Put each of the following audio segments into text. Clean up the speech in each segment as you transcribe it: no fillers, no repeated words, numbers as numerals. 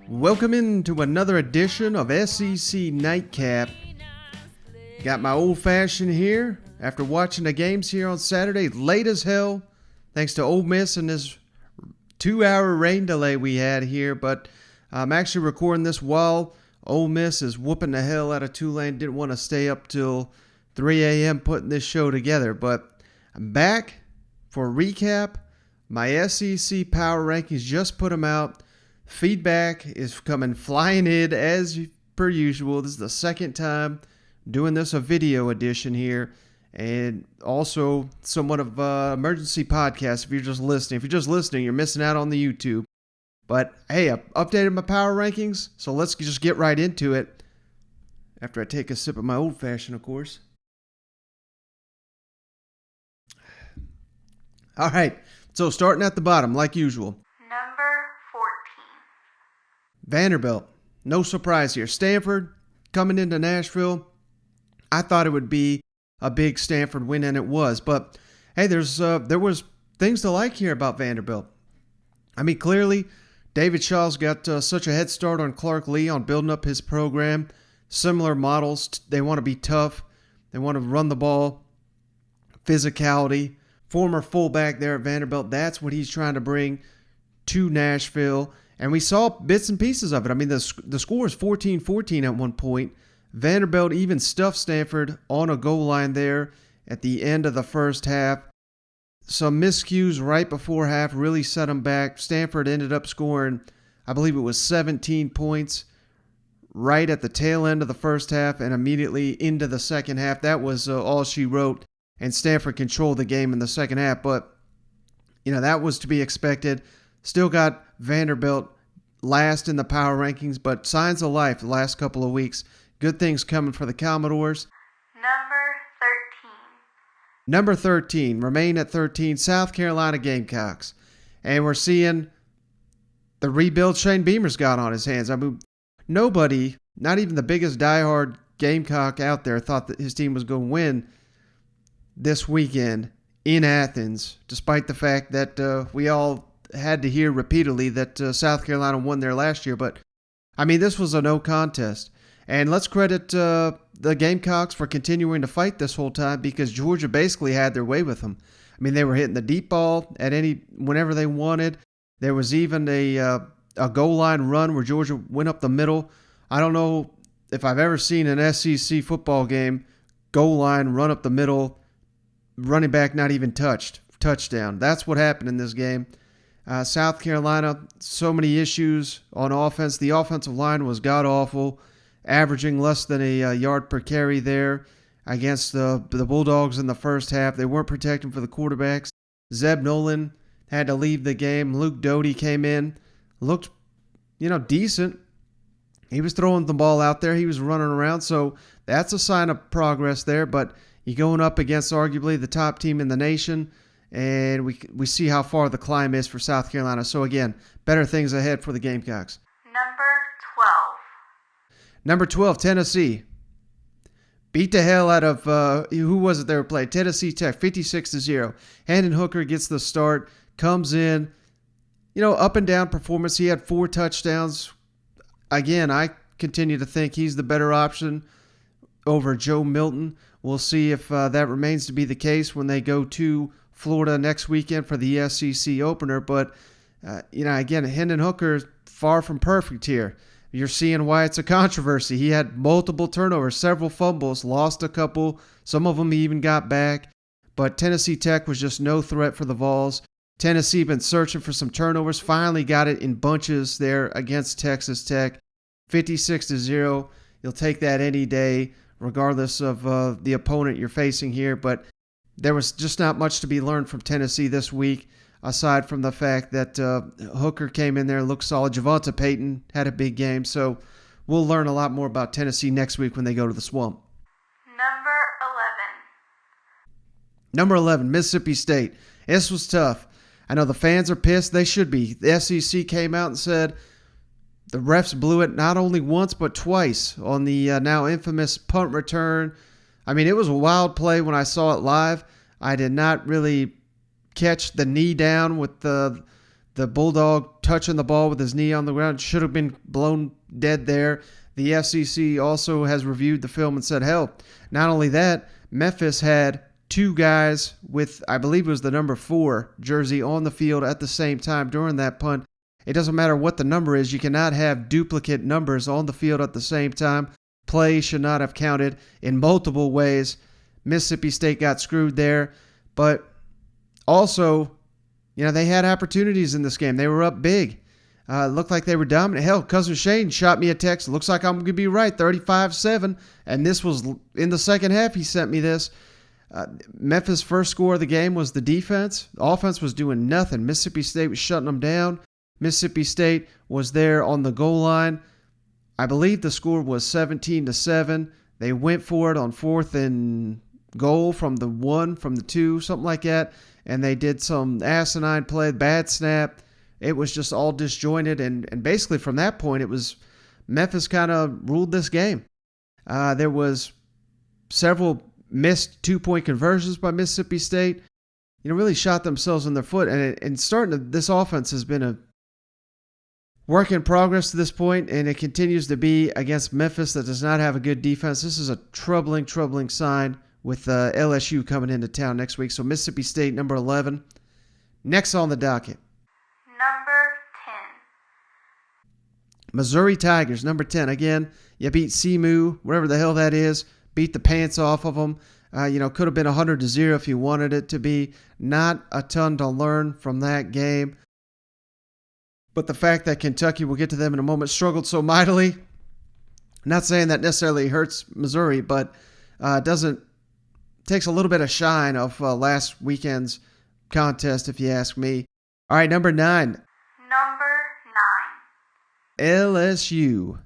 Welcome into another edition of SEC Nightcap. Got my old fashioned here after watching the games here on Saturday, late as hell, thanks to Ole Miss and this 2-hour rain delay we had here. But I'm actually recording this while Ole Miss is whooping the hell out of Tulane. Didn't want to stay up till 3 a.m. putting this show together. But I'm back for a recap. My SEC Power Rankings, just put them out. Feedback is coming flying in as per usual. This is the second time doing this, a video edition here, and also somewhat of an emergency podcast if you're just listening. If you're just listening, you're missing out on the YouTube. But hey, I updated my power rankings, so let's just get right into it after I take a sip of my old fashioned, of course. All right, so starting at the bottom, like usual. Vanderbilt, no surprise here. Stanford coming into Nashville. I thought it would be a big Stanford win, and it was. But hey, there was things to like here about Vanderbilt. I mean, clearly, David Shaw's got such a head start on Clark Lee on building up his program. Similar models. They want to be tough. They want to run the ball. Physicality. Former fullback there at Vanderbilt. That's what he's trying to bring to Nashville. And we saw bits and pieces of it. I mean, the score was 14-14 at one point. Vanderbilt even stuffed Stanford on a goal line there at the end of the first half. Some miscues right before half really set them back. Stanford ended up scoring, I believe it was 17 points right at the tail end of the first half and immediately into the second half. That was all she wrote, and Stanford controlled the game in the second half. But, you know, that was to be expected. Still got Vanderbilt last in the power rankings, but signs of life the last couple of weeks. Good things coming for the Commodores. Number 13, remain at 13, South Carolina Gamecocks. And we're seeing the rebuild Shane Beamer's got on his hands. I mean, nobody, not even the biggest diehard Gamecock out there, thought that his team was going to win this weekend in Athens, despite the fact that we all had to hear repeatedly that South Carolina won there last year. But, I mean, this was a no contest. And let's credit the Gamecocks for continuing to fight this whole time, because Georgia basically had their way with them. I mean, they were hitting the deep ball whenever they wanted. There was even a goal line run where Georgia went up the middle. I don't know if I've ever seen an SEC football game, goal line, run up the middle, running back not even touchdown. That's what happened in this game. South Carolina, so many issues on offense. The offensive line was god-awful, averaging less than a yard per carry there against the Bulldogs in the first half. They weren't protecting for the quarterbacks. Zeb Nolan had to leave the game. Luke Doty came in, looked, decent. He was throwing the ball out there. He was running around, so that's a sign of progress there. But you're going up against arguably the top team in the nation, and we see how far the climb is for South Carolina. So, again, better things ahead for the Gamecocks. Number 12, Tennessee. Beat the hell out of, who was it they were playing? Tennessee Tech, 56-0. Hendon Hooker gets the start, comes in. Up and down performance. He had 4 touchdowns. Again, I continue to think he's the better option over Joe Milton. We'll see if that remains to be the case when they go to Florida next weekend for the SEC opener. But, again, Hendon Hooker, far from perfect here. You're seeing why it's a controversy. He had multiple turnovers, several fumbles, lost a couple. Some of them he even got back. But Tennessee Tech was just no threat for the Vols. Tennessee been searching for some turnovers. Finally got it in bunches there against Texas Tech. 56-0. You'll take that any day, regardless of the opponent you're facing here. But there was just not much to be learned from Tennessee this week, aside from the fact that Hooker came in there and looked solid. Javonte Payton had a big game. So we'll learn a lot more about Tennessee next week when they go to the Swamp. Number 11, Mississippi State. This was tough. I know the fans are pissed. They should be. The SEC came out and said the refs blew it not only once but twice on the now infamous punt return. I mean, it was a wild play when I saw it live. I did not really catch the knee down with the The Bulldog touching the ball with his knee on the ground should have been blown dead there. The FCC also has reviewed the film and said, hell, not only that, Memphis had two guys with, I believe it was the number 4 jersey on the field at the same time during that punt. It doesn't matter what the number is. You cannot have duplicate numbers on the field at the same time. Play should not have counted in multiple ways. Mississippi State got screwed there. But also, they had opportunities in this game. They were up big. Looked like they were dominant. Hell, Cousin Shane shot me a text. Looks like I'm going to be right, 35-7. And this was in the second half he sent me this. Memphis' first score of the game was the defense. The offense was doing nothing. Mississippi State was shutting them down. Mississippi State was there on the goal line. I believe the score was 17-7. They went for it on 4th and goal from the 1, from the 2, something like that. And they did some asinine play, bad snap. It was just all disjointed. And basically from that point, it was Memphis kind of ruled this game. There was several missed 2-point conversions by Mississippi State. Really shot themselves in their foot. And this offense has been a work in progress to this point, and it continues to be against Memphis that does not have a good defense. This is a troubling sign with LSU coming into town next week. So Mississippi State, number 11. Next on the docket. Number 10. Missouri Tigers, number 10. Again, you beat CMU, whatever the hell that is. Beat the pants off of them. Could have been 100-0 if you wanted it to be. Not a ton to learn from that game. But the fact that Kentucky, we'll get to them in a moment, struggled so mightily, not saying that necessarily hurts Missouri, but takes a little bit of shine off last weekend's contest, if you ask me. All right, number 9. Number 9. LSU.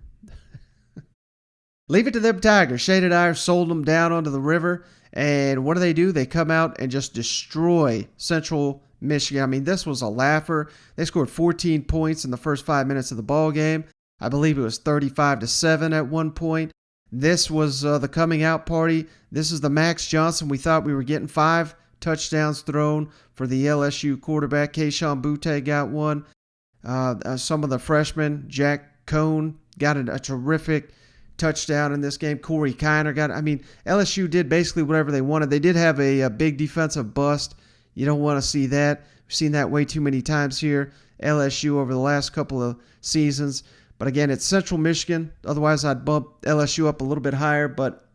Leave it to them Tigers. Shane and I have sold them down onto the river, and what do? They come out and just destroy Central Michigan. I mean, this was a laugher. They scored 14 points in the first 5 minutes of the ball game. I believe it was 35-7 at one point. This was the coming out party. This is the Max Johnson. We thought we were getting 5 touchdowns thrown for the LSU quarterback. Keyshawn Butte got one. Some of the freshmen, Jack Cohn, got a terrific touchdown in this game. Corey Kiner LSU did basically whatever they wanted. They did have a big defensive bust. You don't want to see that. We've seen that way too many times here. LSU over the last couple of seasons. But again, it's Central Michigan. Otherwise, I'd bump LSU up a little bit higher. But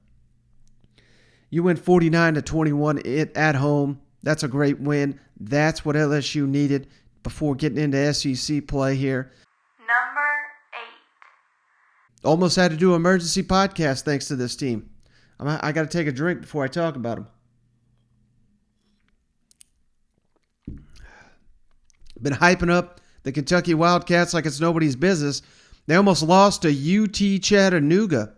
you win 49-21 at home. That's a great win. That's what LSU needed before getting into SEC play here. Number 8. Almost had to do an emergency podcast thanks to this team. I got to take a drink before I talk about them. Been hyping up the Kentucky Wildcats like it's nobody's business. They almost lost to UT Chattanooga.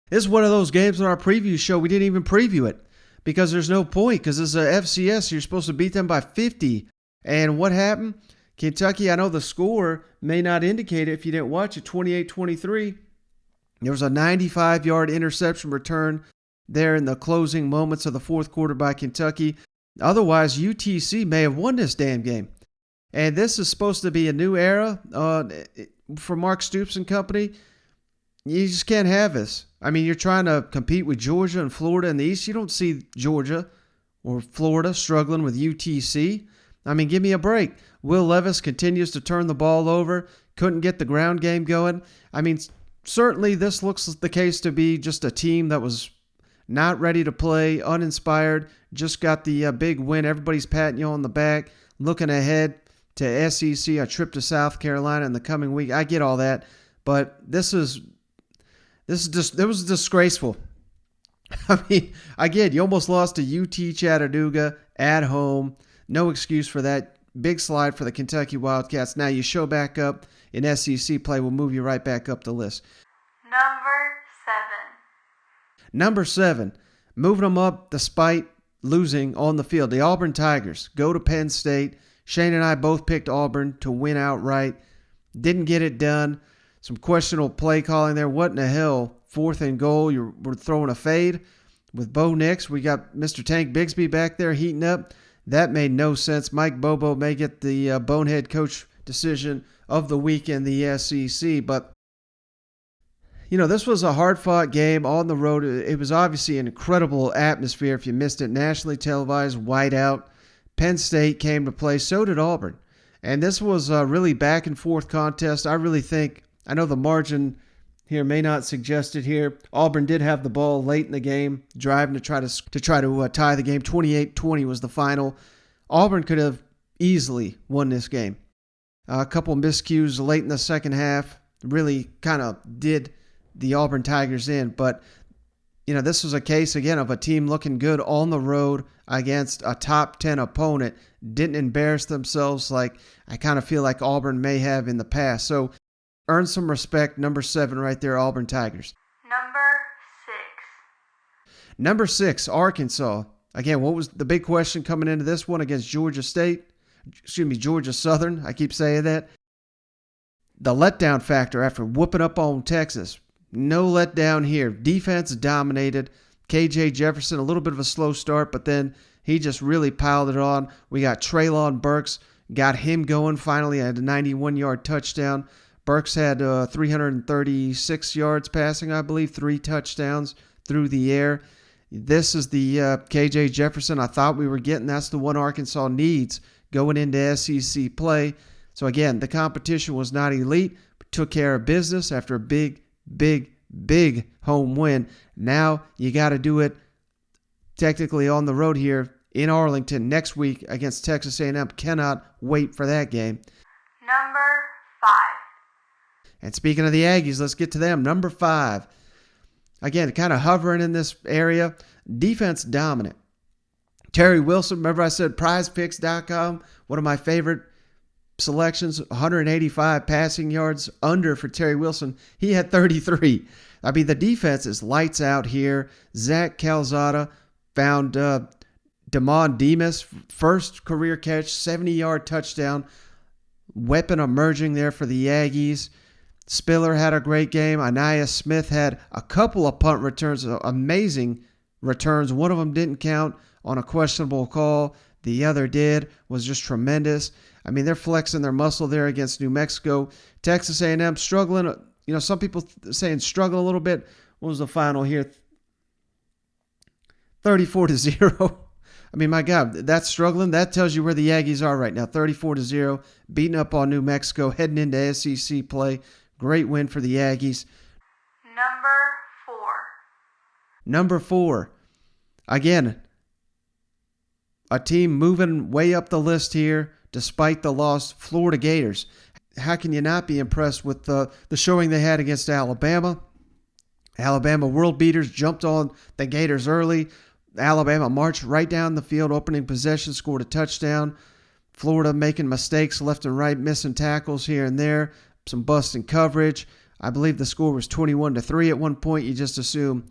This is one of those games on our preview show we didn't even preview it because there's no point because it's a FCS. You're supposed to beat them by 50. And what happened? Kentucky, I know the score may not indicate it if you didn't watch it, 28-23. There was a 95-yard interception return there in the closing moments of the fourth quarter by Kentucky. Otherwise, UTC may have won this damn game. And this is supposed to be a new era for Mark Stoops and company. You just can't have this. I mean, you're trying to compete with Georgia and Florida in the East. You don't see Georgia or Florida struggling with UTC. I mean, give me a break. Will Levis continues to turn the ball over. Couldn't get the ground game going. I mean, certainly this looks the case to be just a team that was not ready to play, uninspired, just got the big win. Everybody's patting you on the back, looking ahead to SEC, a trip to South Carolina in the coming week. I get all that, but it was disgraceful. I mean, again, you almost lost to UT Chattanooga at home. No excuse for that. Big slide for the Kentucky Wildcats. Now you show back up in SEC play. We'll move you right back up the list. Number 7, moving them up despite losing on the field. The Auburn Tigers go to Penn State. Shane and I both picked Auburn to win outright. Didn't get it done. Some questionable play calling there. What in the hell? 4th and goal. We're throwing a fade with Bo Nix. We got Mr. Tank Bigsby back there heating up. That made no sense. Mike Bobo may get the bonehead coach decision of the week in the SEC, but this was a hard-fought game on the road. It was obviously an incredible atmosphere. If you missed it, nationally televised, whiteout. Penn State came to play. So did Auburn. And this was a really back-and-forth contest. I really think, I know the margin here may not suggest it here. Auburn did have the ball late in the game, driving to try to tie the game. 28-20 was the final. Auburn could have easily won this game. A couple miscues late in the second half really kind of did the Auburn Tigers in. But, this was a case, again, of a team looking good on the road against a top 10 opponent. Didn't embarrass themselves like I kind of feel like Auburn may have in the past. So, earn some respect. Number 7 right there, Auburn Tigers. Number 6, Arkansas. Again, what was the big question coming into this one against Georgia Southern? I keep saying that. The letdown factor after whooping up on Texas. No letdown here. Defense dominated. KJ Jefferson, a little bit of a slow start, but then he just really piled it on. We got Treylon Burks, got him going finally at a 91-yard touchdown. Burks had 336 yards passing, I believe, 3 touchdowns through the air. This is the KJ Jefferson I thought we were getting. That's the one Arkansas needs going into SEC play. So again, the competition was not elite, but took care of business after a big home win. Now you got to do it technically on the road here in Arlington next week against Texas A&M. Cannot wait for that game. Number 5. And speaking of the Aggies, let's get to them. Number 5. Again, kind of hovering in this area. Defense dominant. Terry Wilson, remember I said prizepicks.com, one of my favorite selections, 185 passing yards under for Terry Wilson. He had 33. I mean, the defense is lights out here. Zach Calzada found Damon Demas, first career catch, 70-yard touchdown. Weapon emerging there for the Aggies. Spiller had a great game. Anaya Smith had a couple of punt returns, amazing returns. One of them didn't count on a questionable call. The other did, was just tremendous. I mean, they're flexing their muscle there against New Mexico. Texas A&M struggling. Some people saying struggle a little bit. What was the final here? 34-0. I mean, my God, that's struggling. That tells you where the Aggies are right now. 34-0, beating up on New Mexico, heading into SEC play. Great win for the Aggies. Number 4. Again, a team moving way up the list here despite the loss. Florida Gators. How can you not be impressed with the showing they had against Alabama? Alabama world beaters jumped on the Gators early. Alabama marched right down the field, opening possession, scored a touchdown. Florida making mistakes left and right, missing tackles here and there, some busting coverage. I believe the score was 21-3 at one point. You just assume,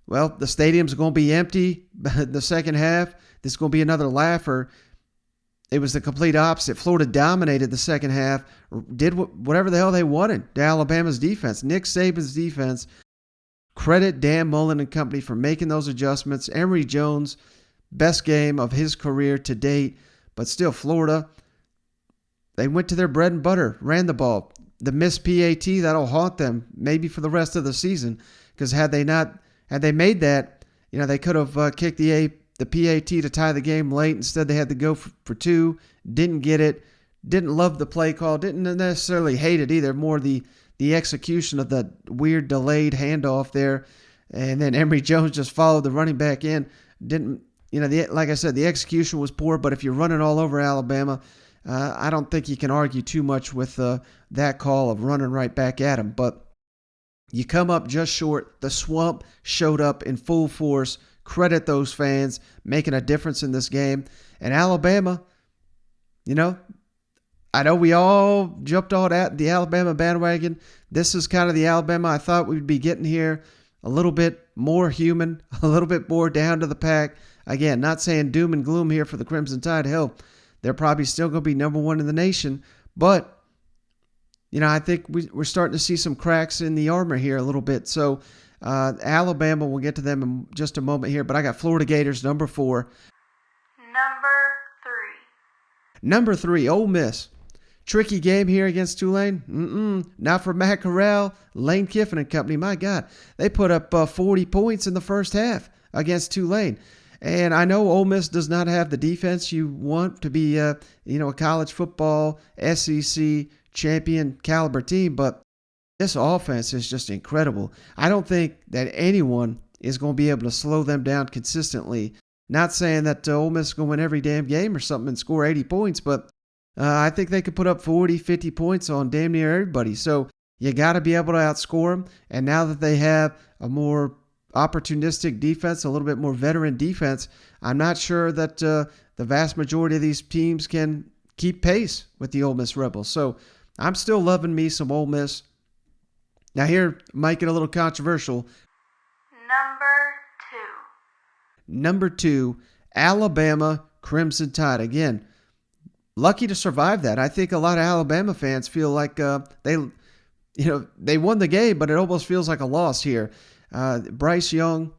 well, the stadium's going to be empty in the second half. This is going to be another laugher. It was the complete opposite. Florida dominated the second half, did whatever the hell they wanted to Alabama's defense. Nick Saban's defense. Credit Dan Mullen and company for making those adjustments. Emory Jones, best game of his career to date. But still, Florida, they went to their bread and butter, ran the ball. The missed PAT, that'll haunt them maybe for the rest of the season. Because had they made that, they could have kicked the PAT to tie the game late. Instead, they had to go for 2. Didn't get it. Didn't love the play call. Didn't necessarily hate it either. More the execution of the weird delayed handoff there. And then Emory Jones just followed the running back in. Like I said, the execution was poor, but if you're running all over Alabama, I don't think you can argue too much with that call of running right back at him. But you come up just short. The Swamp showed up in full force. Credit those fans making a difference in this game. And Alabama, I know we all jumped on at the Alabama bandwagon. This is kind of the Alabama I thought we'd be getting here. A little bit more human, a little bit more down to the pack. Again, not saying doom and gloom here for the Crimson Tide. Hell, they're probably still going to be number 1 in the nation. But, I think we're starting to see some cracks in the armor here a little bit. So, Alabama, we'll get to them in just a moment here. But I got Florida Gators, number 4. Number Number 3, Ole Miss. Tricky game here against Tulane? Not for Matt Corral, Lane Kiffin and company. My God, they put up 40 points in the first half against Tulane. And I know Ole Miss does not have the defense you want to be, a college football SEC champion caliber team, but this offense is just incredible. I don't think that anyone is going to be able to slow them down consistently. Not saying that Ole Miss is going to win every damn game or something and score 80 points, but I think they could put up 40, 50 points on damn near everybody. So you got to be able to outscore them. And now that they have a more opportunistic defense, a little bit more veteran defense, I'm not sure that the vast majority of these teams can keep pace with the Ole Miss Rebels. So I'm still loving me some Ole Miss. Now here might get a little controversial. Number 2, Alabama Crimson Tide. Again, lucky to survive that. I think a lot of Alabama fans feel like they won the game, but it almost feels like a loss here. Bryce Young,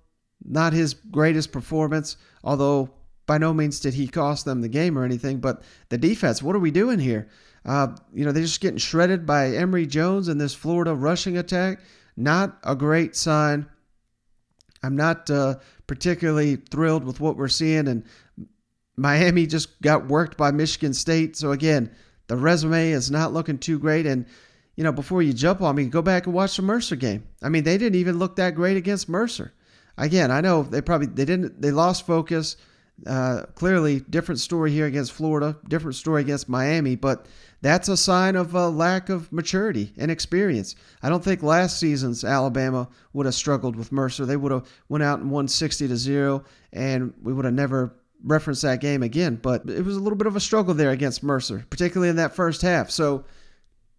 not his greatest performance, although by no means did he cost them the game or anything. But the defense, what are we doing here? They're just getting shredded by Emory Jones and this Florida rushing attack. Not a great sign. I'm not particularly thrilled with what we're seeing, and Miami just got worked by Michigan State. So again, the resume is not looking too great. And before you jump on me, go back and watch the Mercer game. I mean, they didn't even look that great against Mercer. Again, I know they lost focus. Clearly, different story here against Florida, different story against Miami, but that's a sign of a lack of maturity and experience. I don't think last season's Alabama would have struggled with Mercer. They would have went out and won 60-0, and we would have never referenced that game again. But it was a little bit of a struggle there against Mercer, particularly in that first half. So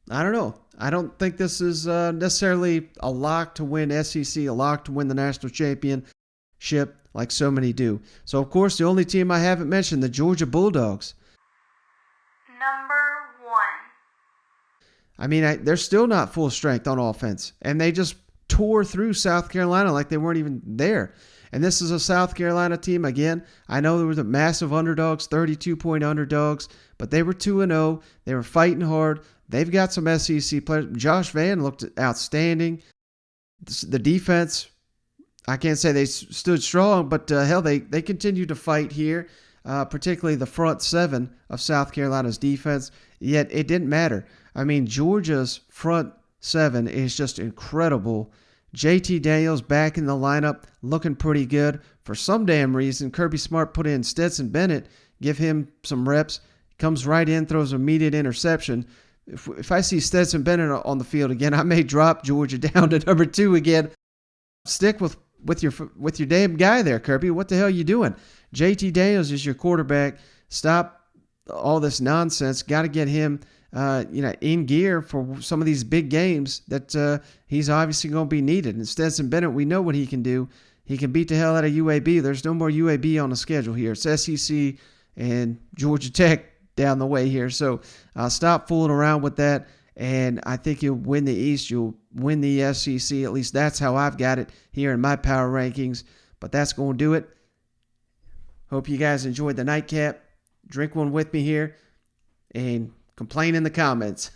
I don't know. I don't think this is necessarily a lock to win SEC, a lock to win the national championship like so many do. So, of course, the only team I haven't mentioned, the Georgia Bulldogs. Number 1. I mean, they're still not full strength on offense, and they just tore through South Carolina like they weren't even there. And this is a South Carolina team. Again, I know there was a massive underdogs, 32-point underdogs, but they were 2-0. They were fighting hard. They've got some SEC players. Josh Vann looked outstanding. The defense, I can't say they stood strong, but hell, they continued to fight here, particularly the front seven of South Carolina's defense. Yet it didn't matter. I mean, Georgia's front seven is just incredible. JT Daniels back in the lineup, looking pretty good. For some damn reason, Kirby Smart put in Stetson Bennett, give him some reps. Comes right in, throws an immediate interception. If I see Stetson Bennett on the field again, I may drop Georgia down to number 2 again. Stick with your damn guy there, Kirby. What the hell are you doing? JT Daniels is your quarterback. Stop all this nonsense. Got to get him in gear for some of these big games that he's obviously going to be needed. And Stetson Bennett, we know what he can do. He can beat the hell out of UAB. There's no more UAB on the schedule here. It's SEC and Georgia Tech down the way here. So stop fooling around with that. And I think you'll win the East. You'll win the SEC. At least that's how I've got it here in my power rankings. But that's going to do it. Hope you guys enjoyed the nightcap. Drink one with me here and complain in the comments.